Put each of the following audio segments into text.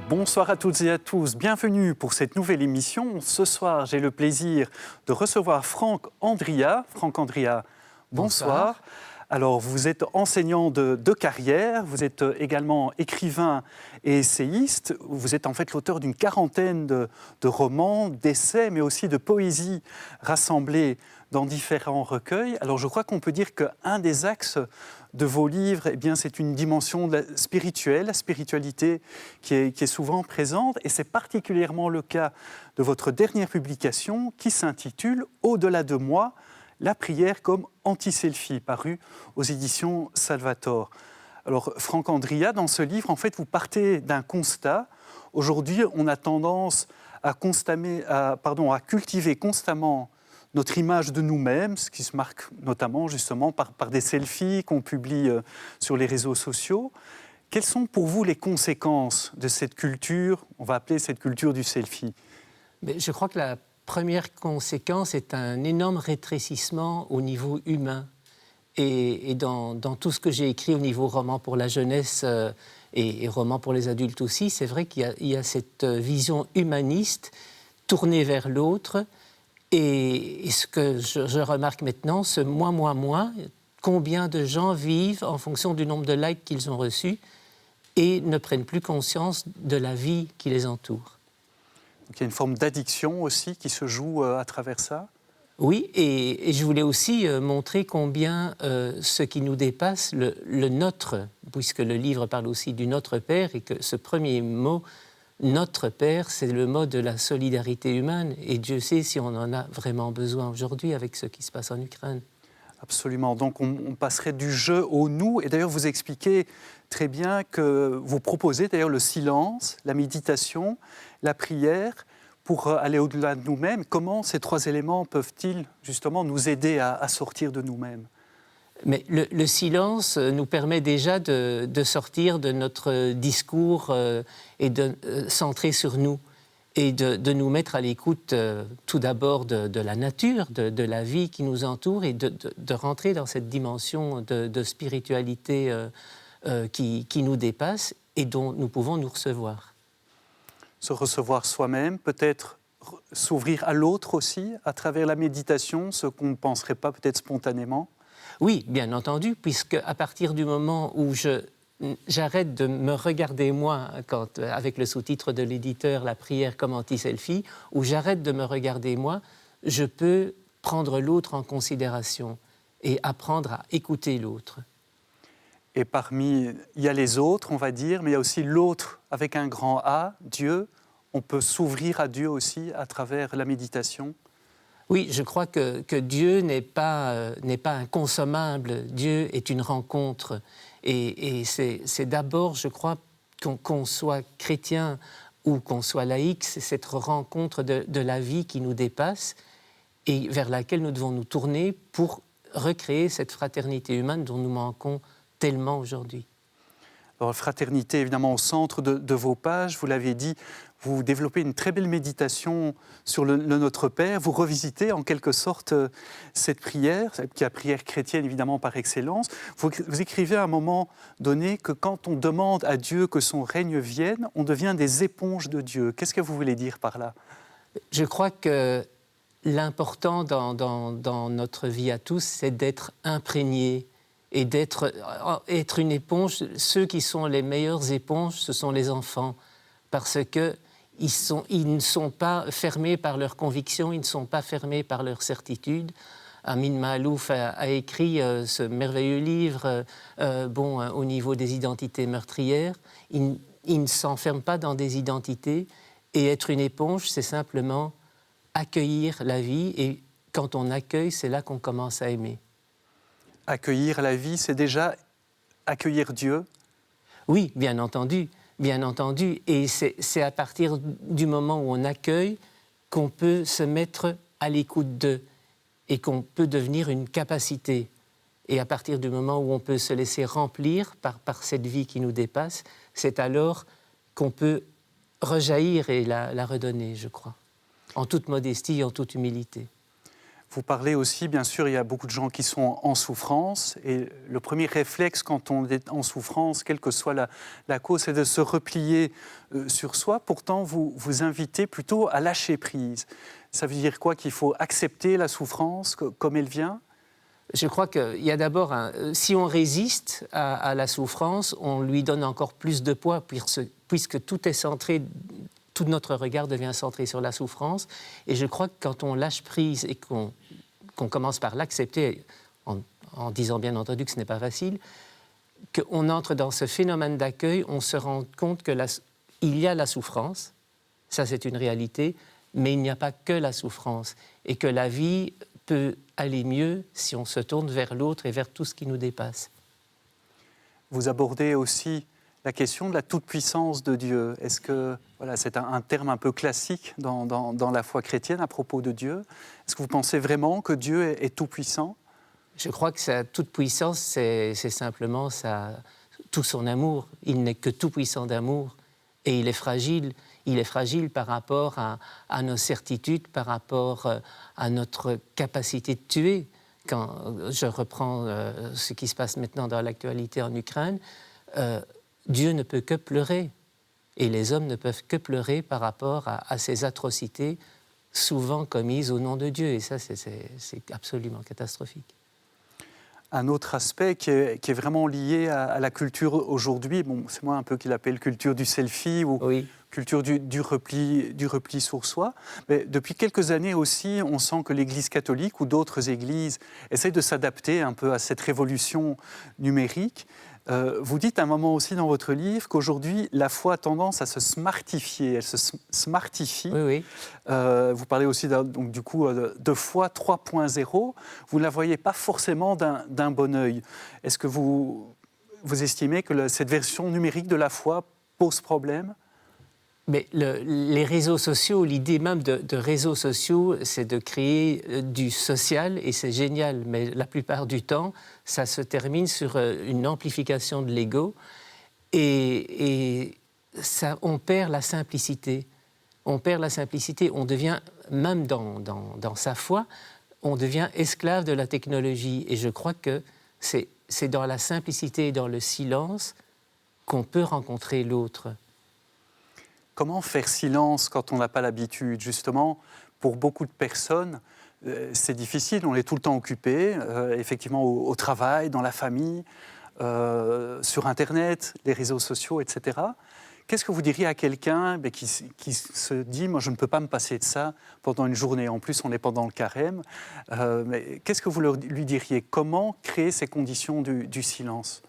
Bonsoir à toutes et à tous, bienvenue pour cette nouvelle émission. Ce soir, j'ai le plaisir de recevoir Franck Andria. Franck Andria, bonsoir. Alors, vous êtes enseignant de carrière, vous êtes également écrivain et essayiste. Vous êtes en fait l'auteur d'une quarantaine de romans, d'essais, mais aussi de poésie rassemblées dans différents recueils. Alors, je crois qu'on peut dire qu'un des axes de vos livres, eh bien, c'est une dimension spirituelle, la spiritualité qui est souvent présente. Et c'est particulièrement le cas de votre dernière publication qui s'intitule « Au-delà de moi ». La prière comme anti-selfie, paru aux éditions Salvator. Alors, Franck Andria, dans ce livre, en fait, vous partez d'un constat. Aujourd'hui, on a tendance à cultiver constamment notre image de nous-mêmes, ce qui se marque notamment justement par des selfies qu'on publie sur les réseaux sociaux. Quelles sont pour vous les conséquences de cette culture, on va appeler cette culture du selfie ? Mais je crois que la première conséquence est un énorme rétrécissement au niveau humain. Et dans tout ce que j'ai écrit au niveau roman pour la jeunesse et roman pour les adultes aussi, c'est vrai qu'il y a cette vision humaniste tournée vers l'autre. Et ce que je remarque maintenant, ce moi, combien de gens vivent en fonction du nombre de likes qu'ils ont reçus et ne prennent plus conscience de la vie qui les entoure. Donc, il y a une forme d'addiction aussi qui se joue à travers ça. Oui, et je voulais aussi montrer combien ce qui nous dépasse, le nôtre, puisque le livre parle aussi du Notre Père, et que ce premier mot, Notre Père, c'est le mot de la solidarité humaine, et Dieu sait si on en a vraiment besoin aujourd'hui avec ce qui se passe en Ukraine. Absolument. Donc, on passerait du je au nous. Et d'ailleurs, vous expliquez très bien que vous proposez d'ailleurs le silence, la méditation, la prière, pour aller au-delà de nous-mêmes. Comment ces trois éléments peuvent-ils justement nous aider à sortir de nous-mêmes ? Mais le silence nous permet déjà de sortir de notre discours et de centrer sur nous. Et de nous mettre à l'écoute tout d'abord de la nature, de la vie qui nous entoure et de rentrer dans cette dimension de spiritualité qui nous dépasse et dont nous pouvons nous recevoir. Se recevoir soi-même, peut-être s'ouvrir à l'autre aussi, à travers la méditation, ce qu'on ne penserait pas peut-être spontanément. Oui, bien entendu, puisque à partir du moment où j'arrête de me regarder moi, avec le sous-titre de l'éditeur « La prière comme anti-selfie », où j'arrête de me regarder moi, je peux prendre l'autre en considération et apprendre à écouter l'autre. Et parmi, il y a les autres, on va dire, mais il y a aussi l'autre avec un grand A, Dieu. On peut s'ouvrir à Dieu aussi à travers la méditation. Oui, je crois que Dieu n'est pas un consommable. Dieu est une rencontre. Et c'est d'abord, je crois, qu'on soit chrétien ou qu'on soit laïque, c'est cette rencontre de la vie qui nous dépasse et vers laquelle nous devons nous tourner pour recréer cette fraternité humaine dont nous manquons tellement aujourd'hui. Alors, fraternité, évidemment, au centre de vos pages, vous l'avez dit, vous développez une très belle méditation sur le Notre Père. Vous revisitez en quelque sorte cette prière, qui est la prière chrétienne évidemment par excellence. Vous écrivez à un moment donné que quand on demande à Dieu que son règne vienne, on devient des éponges de Dieu. Qu'est-ce que vous voulez dire par là ? Je crois que l'important dans notre vie à tous, c'est d'être imprégné et d'être une éponge. Ceux qui sont les meilleures éponges, ce sont les enfants, parce que ils ne sont pas fermés par leurs convictions, ils ne sont pas fermés par leurs certitudes. Amin Maalouf a écrit ce merveilleux livre au niveau des identités meurtrières. Il ne s'enferme pas dans des identités. Et être une éponge, c'est simplement accueillir la vie. Et quand on accueille, c'est là qu'on commence à aimer. Accueillir la vie, c'est déjà accueillir Dieu ? Oui, bien entendu. Bien entendu, et c'est à partir du moment où on accueille qu'on peut se mettre à l'écoute d'eux et qu'on peut devenir une capacité. Et à partir du moment où on peut se laisser remplir par cette vie qui nous dépasse, c'est alors qu'on peut rejaillir et la redonner, je crois, en toute modestie, en toute humilité. Vous parlez aussi, bien sûr, il y a beaucoup de gens qui sont en souffrance, et le premier réflexe quand on est en souffrance, quelle que soit la cause, c'est de se replier sur soi. Pourtant, vous vous invitez plutôt à lâcher prise. Ça veut dire quoi? Qu'il faut accepter la souffrance comme elle vient? Je crois qu'il y a d'abord, si on résiste à la souffrance, on lui donne encore plus de poids, puisque tout est centré, tout notre regard devient centré sur la souffrance. Et je crois que quand on lâche prise et qu'on commence par l'accepter, en disant bien entendu que ce n'est pas facile, qu'on entre dans ce phénomène d'accueil, on se rend compte qu'il y a la souffrance, ça c'est une réalité, mais il n'y a pas que la souffrance, et que la vie peut aller mieux si on se tourne vers l'autre et vers tout ce qui nous dépasse. Vous abordez aussi la question de la toute-puissance de Dieu. Est-ce que, voilà, c'est un terme un peu classique dans la foi chrétienne à propos de Dieu. Est-ce que vous pensez vraiment que Dieu est tout-puissant? Je crois que sa toute-puissance, c'est simplement tout son amour. Il n'est que tout-puissant d'amour. Et il est fragile. Il est fragile par rapport à nos certitudes, par rapport à notre capacité de tuer. Quand je reprends ce qui se passe maintenant dans l'actualité en Ukraine, Dieu ne peut que pleurer. Et les hommes ne peuvent que pleurer par rapport à ces atrocités souvent commises au nom de Dieu. Et ça, c'est absolument catastrophique. Un autre aspect qui est vraiment lié à la culture aujourd'hui, bon, c'est moi un peu qui l'appelle culture du selfie ou Oui. culture du repli sur soi. Mais depuis quelques années aussi, on sent que l'Église catholique ou d'autres églises essaient de s'adapter un peu à cette révolution numérique. Vous dites à un moment aussi dans votre livre qu'aujourd'hui, la foi a tendance à se smartifier, elle se smartifie. Oui, oui. Vous parlez aussi donc, du coup de foi 3.0. Vous ne la voyez pas forcément d'un bon œil. Est-ce que vous estimez que cette version numérique de la foi pose problème? Mais les réseaux sociaux, l'idée même de réseaux sociaux, c'est de créer du social et c'est génial. Mais la plupart du temps, ça se termine sur une amplification de l'ego et ça, on perd la simplicité. On perd la simplicité, on devient, même dans sa foi, on devient esclave de la technologie. Et je crois que c'est dans la simplicité et dans le silence qu'on peut rencontrer l'autre. Comment faire silence quand on n'a pas l'habitude? Justement, pour beaucoup de personnes, c'est difficile, on est tout le temps occupé, effectivement au travail, dans la famille, sur Internet, les réseaux sociaux, etc. Qu'est-ce que vous diriez à quelqu'un qui se dit « moi je ne peux pas me passer de ça pendant une journée ». En plus, on est pendant le carême. Mais qu'est-ce que vous lui diriez? Comment créer ces conditions du silence?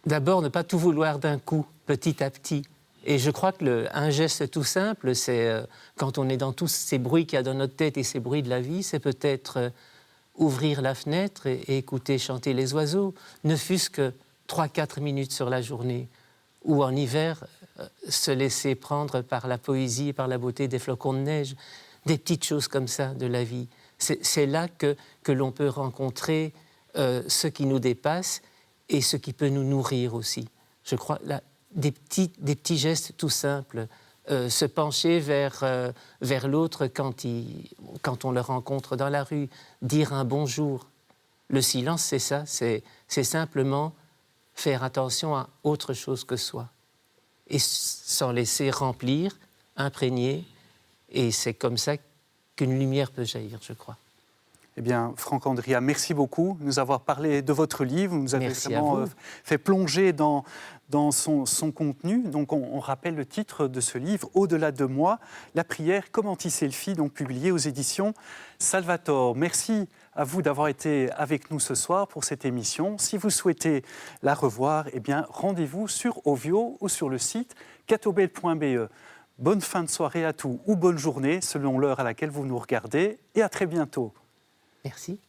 D'abord, ne pas tout vouloir d'un coup, petit à petit. Et je crois qu'un geste tout simple, c'est quand on est dans tous ces bruits qu'il y a dans notre tête et ces bruits de la vie, c'est peut-être ouvrir la fenêtre et écouter chanter les oiseaux, ne fût-ce que 3-4 minutes sur la journée. Ou en hiver, se laisser prendre par la poésie et par la beauté des flocons de neige, des petites choses comme ça de la vie. C'est là que l'on peut rencontrer ce qui nous dépasse et ce qui peut nous nourrir aussi. Je crois là, des petits gestes tout simples, se pencher vers l'autre quand on le rencontre dans la rue, dire un bonjour. Le silence, c'est ça, c'est simplement faire attention à autre chose que soi et s'en laisser remplir, imprégner, et c'est comme ça qu'une lumière peut jaillir, je crois. Eh bien, Franck Andria, merci beaucoup de nous avoir parlé de votre livre. Vous nous avez vraiment fait plonger dans son contenu. Donc, on rappelle le titre de ce livre, « Au-delà de moi, la prière comme anti-selfie », donc publié aux éditions Salvator. Merci à vous d'avoir été avec nous ce soir pour cette émission. Si vous souhaitez la revoir, eh bien, rendez-vous sur Ovio ou sur le site catobel.be. Bonne fin de soirée à tous ou bonne journée selon l'heure à laquelle vous nous regardez et à très bientôt. Merci.